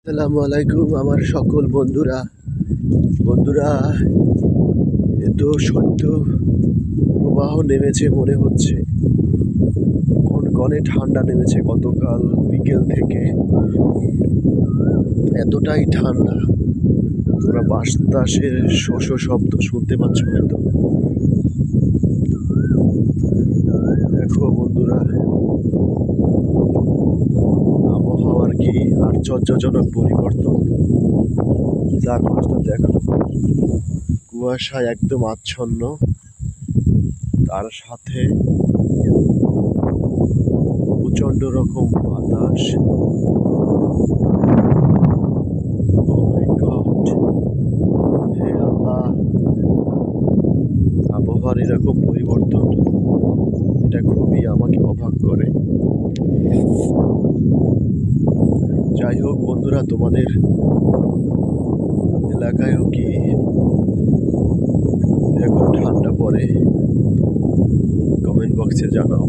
আসসালামু আলাইকুম আমার সকল বন্ধুরা বন্ধুরা এত সদ্য প্রবাহ নেমেছে মনে হচ্ছে। কনকনে ঠান্ডা নেমেছে গতকাল বিকেল থেকে। এতটাই ঠান্ডা, তোমরা বাতাসের শোষ শব্দ শুনতে পাচ্ছ হয়তো। দেখো বন্ধুরা, আবহাওয়ার কি আশ্চর্যজনক পরিবর্তন। চারপাশটা দেখো, কুয়াশায় একদম আচ্ছন্ন, তার সাথে প্রচন্ড রকম বাতাস। ও মাই গড, হে আল্লাহ, আবহাওয়ার এরকম পরিবর্তন, এটা খুবই আমাকে অবাক করে। যাই হোক বন্ধুরা, তোমাদের এলাকায়ও কি এরকম ঠান্ডা পড়ে? কমেন্ট বক্সে জানাও।